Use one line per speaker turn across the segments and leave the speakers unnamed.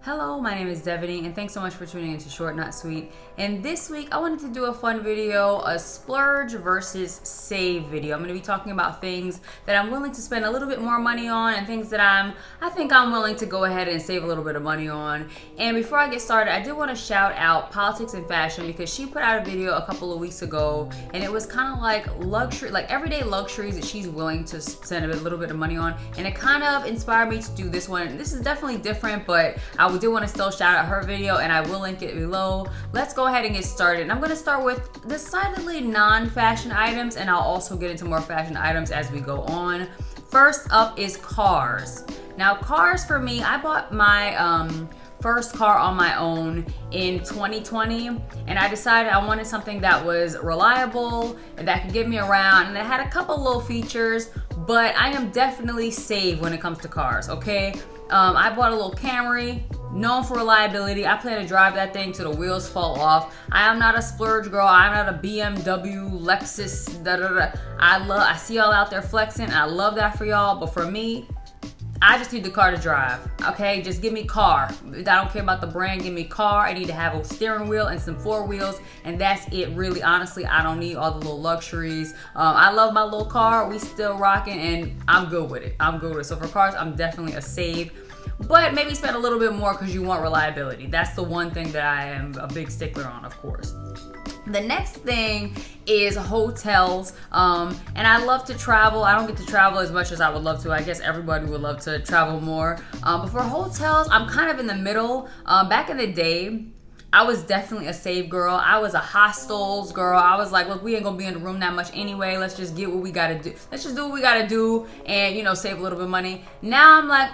Hello, my name is Devaney, and thanks so much for tuning into Short Not Sweet. And this week, I wanted to do a fun video, a splurge versus save video. I'm going to be talking about things that I'm willing to spend a little bit more money on, and things that I think I'm willing to go ahead and save a little bit of money on. And before I get started, I do want to shout out Politics and Fashion, because she put out a video a couple of weeks ago, and it was kind of like luxury, like everyday luxuries that she's willing to spend a little bit of money on, and it kind of inspired me to do this one. This is definitely different, but I do want to still shout out her video, and I will link it below. Let's go ahead and get started. And I'm going to start with decidedly non-fashion items, and I'll also get into more fashion items as we go on. First up is cars. Now, cars for me, I bought my first car on my own in 2020, and I decided I wanted something that was reliable and that could get me around, and it had a couple little features, but I am definitely saved when it comes to cars, okay? I bought a little Camry, known for reliability. I plan to drive that thing till the wheels fall off. I am not a splurge girl. I'm not a BMW, Lexus, I see y'all out there flexing, and I love that for y'all, but for me, I just need the car to drive, okay? Just give me car. I don't care about the brand, give me car. I need to have a steering wheel and some four wheels, and that's it, really. Honestly, I don't need all the little luxuries. I love my little car. We still rocking, and I'm good with it. I'm good with it. So for cars, I'm definitely a save. But maybe spend a little bit more because you want reliability. That's the one thing that I am a big stickler on, of course. The next thing is hotels, and I love to travel. I don't get to travel as much as I would love to. I guess everybody would love to travel more. But for hotels, I'm kind of in the middle. Back in the day, I was definitely a save girl. I was a hostels girl. I was like, look, we ain't gonna be in the room that much anyway. Let's just get what we gotta do. Let's just do what we gotta do and, you know, save a little bit of money. Now I'm like,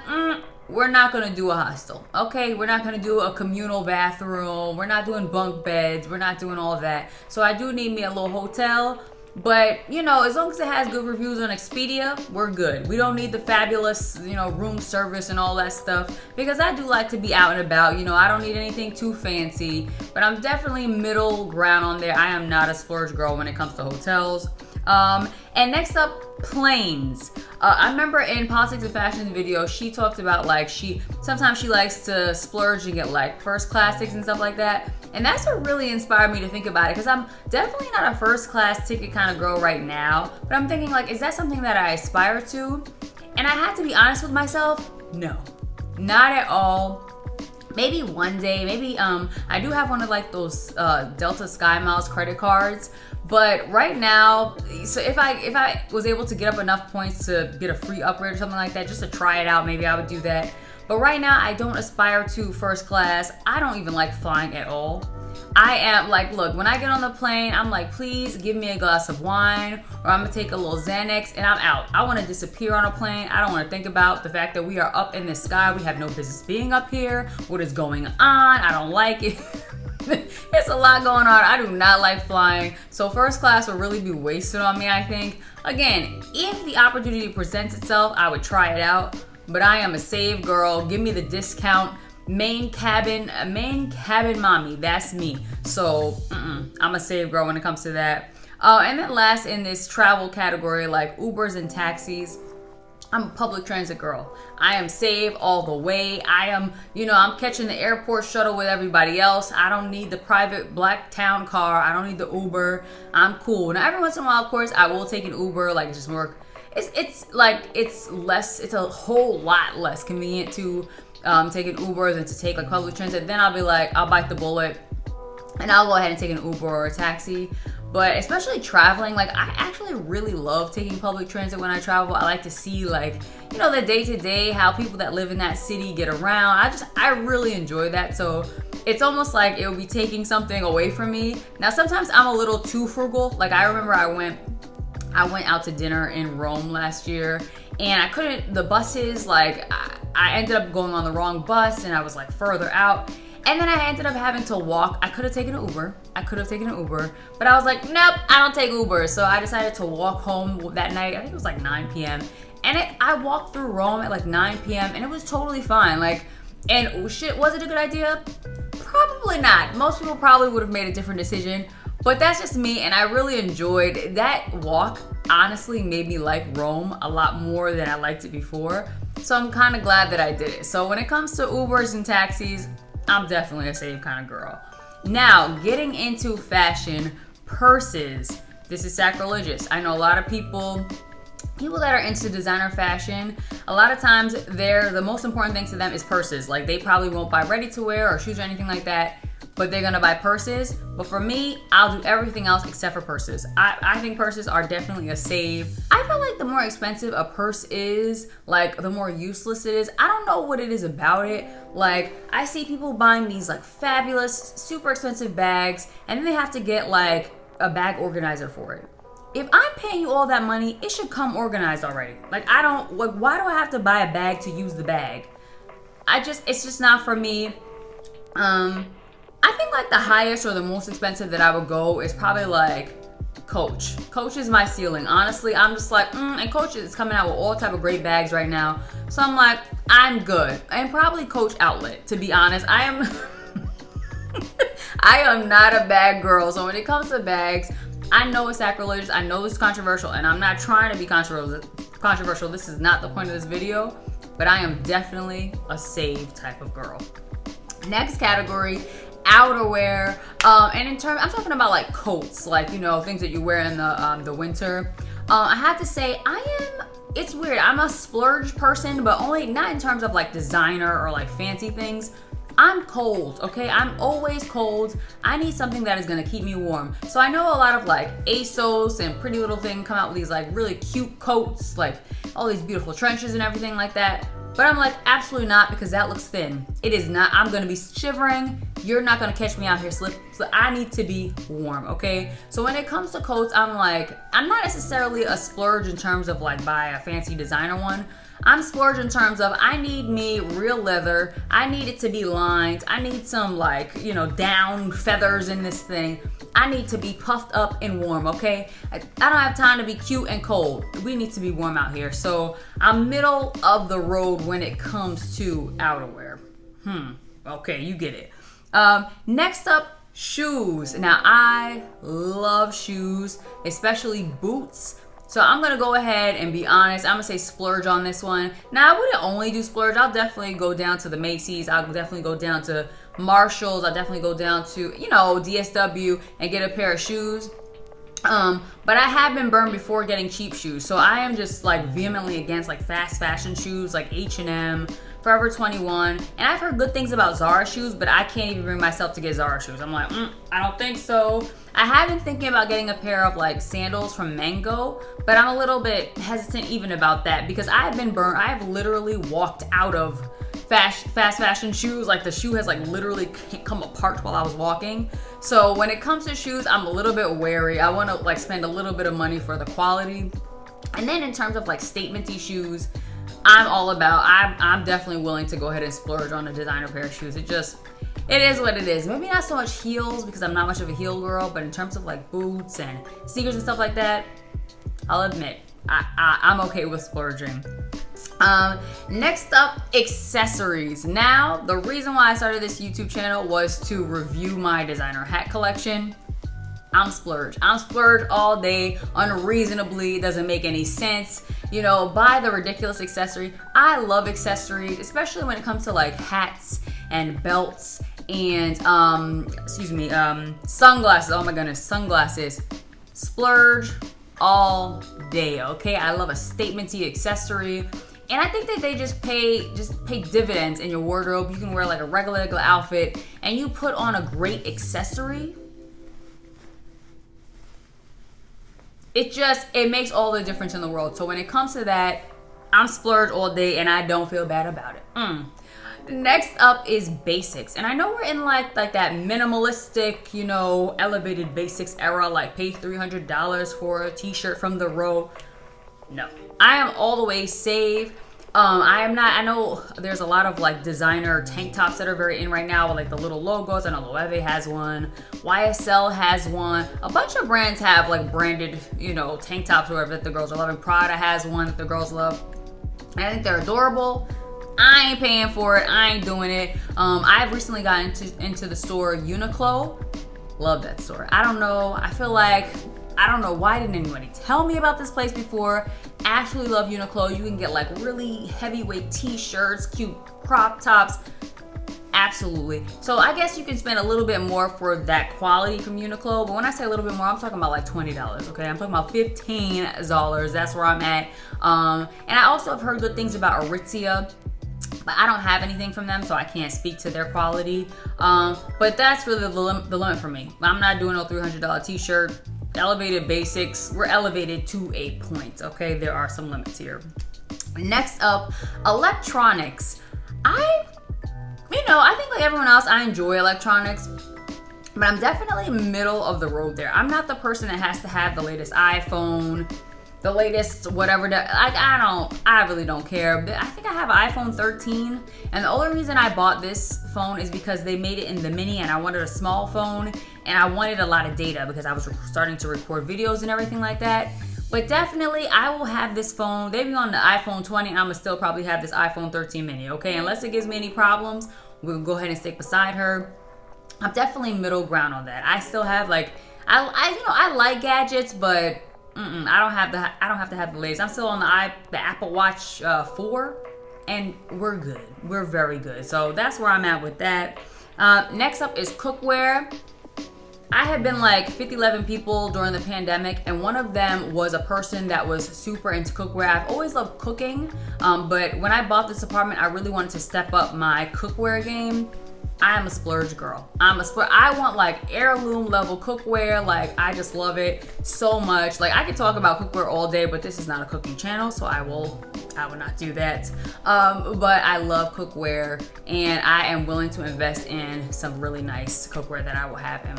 we're not gonna do a hostel, okay? We're not gonna do a communal bathroom. We're not doing bunk beds. We're not doing all of that. So I do need me a little hotel, but you know, as long as it has good reviews on Expedia, we're good. We don't need the fabulous, you know, room service and all that stuff, because I do like to be out and about. You know, I don't need anything too fancy, but I'm definitely middle ground on there. I am not a splurge girl when it comes to hotels. And next up, planes. I remember in Politics and Fashion video, she talked about like sometimes she likes to splurge and get like first class tickets and stuff like that. And that's what really inspired me to think about it, because I'm definitely not a first class ticket kind of girl right now. But I'm thinking, like, is that something that I aspire to? And I had to be honest with myself, no, not at all. Maybe one day, maybe I do have one of like those Delta Sky Miles credit cards. But right now, so if I was able to get up enough points to get a free upgrade or something like that, just to try it out, maybe I would do that. But right now, I don't aspire to first class. I don't even like flying at all. I am like, look, when I get on the plane, I'm like, please give me a glass of wine, or I'm gonna take a little Xanax and I'm out. I wanna disappear on a plane. I don't wanna think about the fact that we are up in the sky. We have no business being up here. What is going on? I don't like it. It's a lot going on. I do not like flying. So first class would really be wasted on me, I think. Again, if the opportunity presents itself, I would try it out. But I am a save girl. Give me the discount. Main cabin mommy. That's me. So I'm a save girl when it comes to that. And then last in this travel category, like Ubers and taxis, I'm a public transit girl. I am save all the way. I am, you know, I'm catching the airport shuttle with everybody else. I don't need the private black town car. I don't need the Uber. I'm cool. Now, every once in a while, of course, I will take an Uber, like just work. It's a whole lot less convenient to take an Uber than to take like public transit. Then I'll be like, I'll bite the bullet and I'll go ahead and take an Uber or a taxi. But especially traveling, like I actually really love taking public transit when I travel. I like to see, like, you know, the day-to-day, how people that live in that city get around. I really enjoy that. So it's almost like it would be taking something away from me. Now, sometimes I'm a little too frugal. Like I remember I went out to dinner in Rome last year, and I couldn't, the buses, like I ended up going on the wrong bus, and I was like further out. And then I ended up having to walk. I could have taken an Uber, but I was like, nope, I don't take Uber. So I decided to walk home that night. I think it was like 9 p.m. And I walked through Rome at like 9 p.m. and it was totally fine. Like, and shit, was it a good idea? Probably not. Most people probably would have made a different decision, but that's just me. And I really enjoyed that walk. honestly made me like Rome a lot more than I liked it before. So I'm kind of glad that I did it. So when it comes to Ubers and taxis, I'm definitely a save kind of girl. Now, getting into fashion, purses. This is sacrilegious. I know a lot of people that are into designer fashion, a lot of times the most important thing to them is purses. Like, they probably won't buy ready to wear or shoes or anything like that, but they're gonna buy purses. But for me, I'll do everything else except for purses. I think purses are definitely a save. I feel like the more expensive a purse is, like, the more useless it is. I don't know what it is about it. Like, I see people buying these like fabulous, super expensive bags, and then they have to get like a bag organizer for it. If I'm paying you all that money, it should come organized already. Like, why do I have to buy a bag to use the bag? It's just not for me. I think like the highest or the most expensive that I would go is probably like Coach. Coach is my ceiling. Honestly, I'm just like, and Coach is coming out with all type of great bags right now. So I'm like, I'm good. And probably Coach Outlet, to be honest. I am not a bag girl. So when it comes to bags, I know it's sacrilegious. I know it's controversial, and I'm not trying to be controversial. This is not the point of this video, but I am definitely a save type of girl. Next category, outerwear. And in terms, I'm talking about like coats, like, you know, things that you wear in the winter. I have to say, it's weird. I'm a splurge person, but only not in terms of like designer or like fancy things. I'm cold, okay? I'm always cold. I need something that is gonna keep me warm. So I know a lot of like ASOS and Pretty Little Thing come out with these like really cute coats, like all these beautiful trenches and everything like that. But I'm like, absolutely not, because that looks thin. It is not. I'm gonna be shivering. You're not gonna catch me out here slip. So I need to be warm, okay? So when it comes to coats, I'm not necessarily a splurge in terms of like buy a fancy designer one. I'm splurge in terms of I need me real leather. I need it to be lined. I need some like, you know, down feathers in this thing. I need to be puffed up and warm, okay? I don't have time to be cute and cold. We need to be warm out here. So I'm middle of the road when it comes to outerwear. Okay, you get it. Next up, shoes. Now, I love shoes, especially boots. So I'm gonna go ahead and be honest. I'm gonna say splurge on this one. Now, I wouldn't only do splurge. I'll definitely go down to the Macy's. I'll definitely go down to Marshalls. I'll definitely go down to, you know, DSW and get a pair of shoes. But I have been burned before getting cheap shoes. So I am just like vehemently against like fast fashion shoes like H&M, Forever 21. And I've heard good things about Zara shoes, but I can't even bring myself to get Zara shoes. I'm like, I don't think so. I have been thinking about getting a pair of like sandals from Mango, but I'm a little bit hesitant even about that because I've been burned. I have literally walked out of fast fashion shoes. Like the shoe has like literally come apart while I was walking. So when it comes to shoes, I'm a little bit wary. I want to like spend a little bit of money for the quality. And then in terms of like statement-y shoes, I'm definitely willing to go ahead and splurge on a designer pair of shoes. It is what it is. Maybe not so much heels because I'm not much of a heel girl, but in terms of like boots and sneakers and stuff like that, I'll admit I'm okay with splurging. Next up, accessories. Now, the reason why I started this YouTube channel was to review my designer hat collection. I'm splurge all day, unreasonably. It doesn't make any sense. You know, buy the ridiculous accessory. I love accessories, especially when it comes to like hats and belts and sunglasses. Oh my goodness, sunglasses. Splurge all day, okay? I love a statement-y accessory. And I think that they just pay dividends in your wardrobe. You can wear like a regular outfit and you put on a great accessory. It makes all the difference in the world. So when it comes to that, I'm splurge all day and I don't feel bad about it. Next up is basics. And I know we're in like that minimalistic, you know, elevated basics era, like pay $300 for a t-shirt from the row. No, I am all the way save. I know there's a lot of like designer tank tops that are very in right now with like the little logos. I know Loewe has one, YSL has one. A bunch of brands have like branded, you know, tank tops or whatever that the girls are loving. Prada has one that the girls love. I think they're adorable. I ain't paying for it. I ain't doing it. I've recently gotten into the store Uniqlo. Love that store. I don't know. I feel like I don't know why didn't anybody tell me about this place before. Absolutely love Uniqlo. You can get like really heavyweight t-shirts, cute crop tops. Absolutely. So I guess you can spend a little bit more for that quality from Uniqlo. But when I say a little bit more, I'm talking about like $20. Okay, I'm talking about $15. That's where I'm at. And I also have heard good things about Aritzia, but I don't have anything from them, so I can't speak to their quality. But that's really the limit for me. I'm not doing no $300 t-shirt. Elevated basics. We're elevated to a point. Okay, there are some limits here. Next up, electronics. I think like everyone else, I enjoy electronics, but I'm definitely middle of the road there. I'm not the person that has to have the latest iPhone, the latest whatever. I really don't care. I think I have an iPhone 13, and the only reason I bought this phone is because they made it in the mini, and I wanted a small phone, and I wanted a lot of data because I was starting to record videos and everything like that. But definitely, I will have this phone. They be on the iPhone 20, and I'm going to still probably have this iPhone 13 mini, okay? Unless it gives me any problems, we'll go ahead and stick beside her. I'm definitely middle ground on that. I still have, like, I like gadgets, but I don't have to have the latest. I'm still on the Apple Watch 4, and we're good. We're very good. So that's where I'm at with that. Next up is cookware. I had been like 11 people during the pandemic, and one of them was a person that was super into cookware. I've always loved cooking, but when I bought this apartment, I really wanted to step up my cookware game. I am a splurge girl. I want like heirloom level cookware. Like, I just love it so much. Like, I could talk about cookware all day, but this is not a cooking channel, so I will not do that. But I love cookware, and I am willing to invest in some really nice cookware that I will have in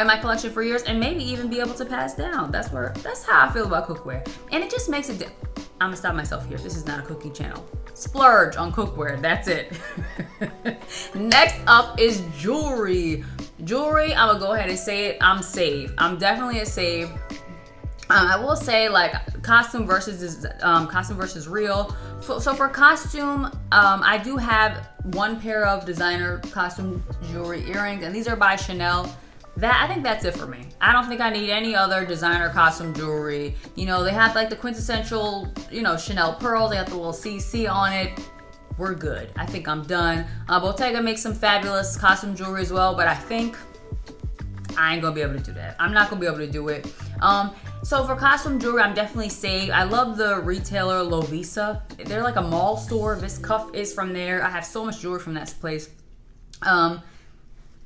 my collection for years, and maybe even be able to pass down. That's how I feel about cookware, and it just makes it. I'm gonna stop myself here. This is not a cooking channel. Splurge on cookware. That's it. Next up is jewelry. Jewelry, I'm gonna go ahead and say it. I'm save. I'm definitely a save. I will say, like, costume versus real. So for costume, I do have one pair of designer costume jewelry earrings, and these are by Chanel. I think that's it for me. I don't think I need any other designer costume jewelry. They have like the quintessential, Chanel pearls. They have the little CC on it. We're good. I think I'm done. Bottega makes some fabulous costume jewelry as well, but I think I ain't gonna be able to do that. I'm not gonna be able to do it. So for costume jewelry, I'm definitely safe. I love the retailer Lovisa. They're like a mall store. This cuff is from there. I have so much jewelry from that place.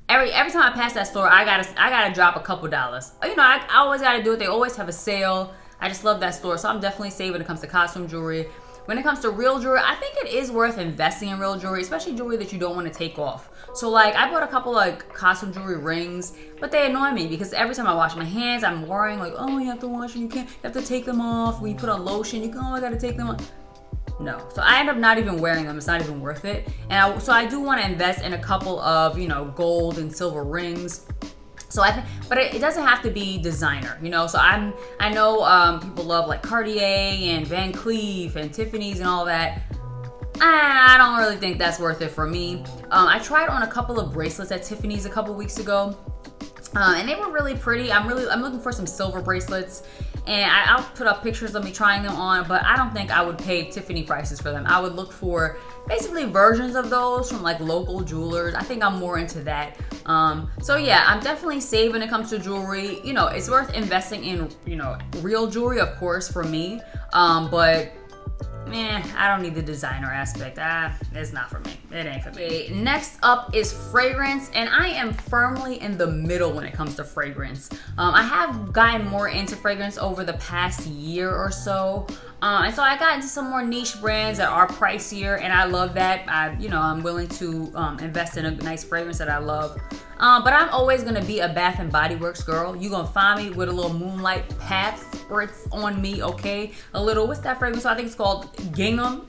Every time I pass that store, I gotta drop a couple dollars. I always gotta do it. They always have a sale. I just love that store, so I'm definitely safe when it comes to costume jewelry. When it comes to real jewelry, I think it is worth investing in real jewelry, especially jewelry that you don't want to take off. So like, I bought a couple like costume jewelry rings, but they annoy me because every time I wash my hands, I'm worrying like, oh, you have to wash them, you have to take them off. When you put on lotion, I gotta take them off. No. So I end up not even wearing them. It's not even worth it. And I do want to invest in a couple of, gold and silver rings. So I think, but it doesn't have to be designer, So I know people love like Cartier and Van Cleef and Tiffany's and all that. I don't really think that's worth it for me. I tried on a couple of bracelets at Tiffany's a couple weeks ago. And they were really pretty. I'm looking for some silver bracelets, and I'll put up pictures of me trying them on, but I don't think I would pay Tiffany prices for them. I would look for basically versions of those from like local jewelers. I think I'm more into that. So yeah, I'm definitely safe when it comes to jewelry. It's worth investing in, real jewelry, of course, for me. But I don't need the designer aspect. It's not for me. It ain't for me. Next up is fragrance, and I am firmly in the middle when it comes to fragrance. I have gotten more into fragrance over the past year or so. And so I got into some more niche brands that are pricier, and I love that. I'm willing to invest in a nice fragrance that I love. But I'm always gonna be a Bath and Body Works girl. You're gonna find me with a little moonlight path spritz on me, okay? A little, what's that fragrance? I think it's called Gingham.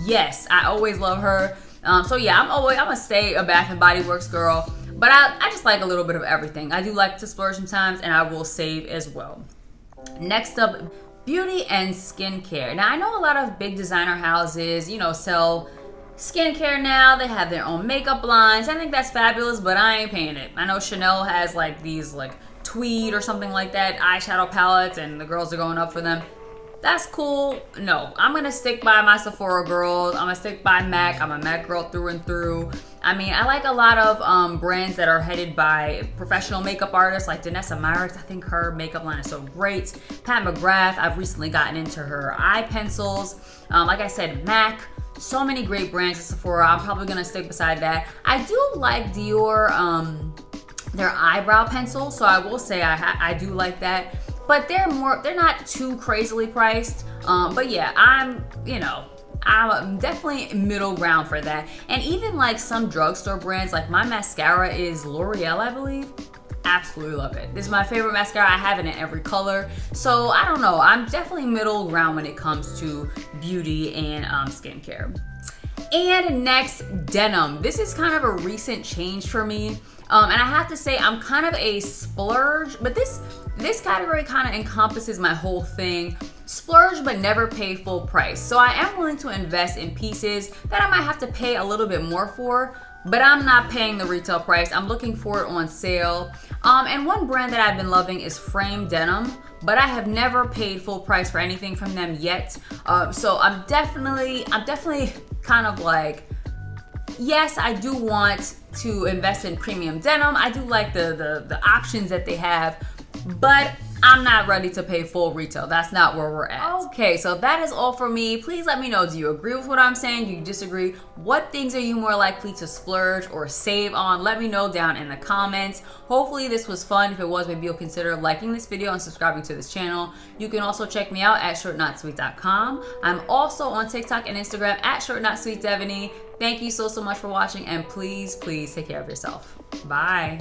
Yes, I always love her. So yeah, I'm gonna stay a Bath and Body Works girl. But I just like a little bit of everything. I do like to splurge sometimes, and I will save as well. Next up, beauty and skincare. Now I know a lot of big designer houses, sell skincare now. They have their own makeup lines. I think that's fabulous, but I ain't paying it. I know Chanel has like these like tweed or something like that, eyeshadow palettes, and the girls are going up for them. That's cool. No, I'm gonna stick by my Sephora girls. I'm gonna stick by MAC. I'm a MAC girl through and through. I mean, I like a lot of brands that are headed by professional makeup artists like Danessa Myricks. I think her makeup line is so great. Pat McGrath, I've recently gotten into her eye pencils. Like I said, MAC. So many great brands at Sephora. I'm probably gonna stick beside that. I do like Dior, their eyebrow pencil. So I will say I do like that. But they're not too crazily priced. But yeah, I'm definitely middle ground for that. And even like some drugstore brands, like my mascara is L'Oreal, I believe. Absolutely love it. This is my favorite mascara. I have it in every color. So I don't know. I'm definitely middle ground when it comes to beauty and skincare. And next, Denim. This is kind of a recent change for me. And I have to say, I'm kind of a splurge, but this category kind of encompasses my whole thing. Splurge, but never pay full price. So I am willing to invest in pieces that I might have to pay a little bit more for, but I'm not paying the retail price. I'm looking for it on sale. And one brand that I've been loving is Frame Denim, but I have never paid full price for anything from them yet. So I'm definitely kind of like, yes, I do want to invest in premium denim. I do like the options that they have, but I'm not ready to pay full retail. That's not where we're at. Okay, so that is all for me. Please let me know, do you agree with what I'm saying? Do you disagree? What things are you more likely to splurge or save on? Let me know down in the comments. Hopefully this was fun. If it was, maybe you'll consider liking this video and subscribing to this channel. You can also check me out at shortnotsweet.com. I'm also on TikTok and Instagram at shortnotsweetdevaney. Thank you so much for watching, and please take care of yourself. Bye.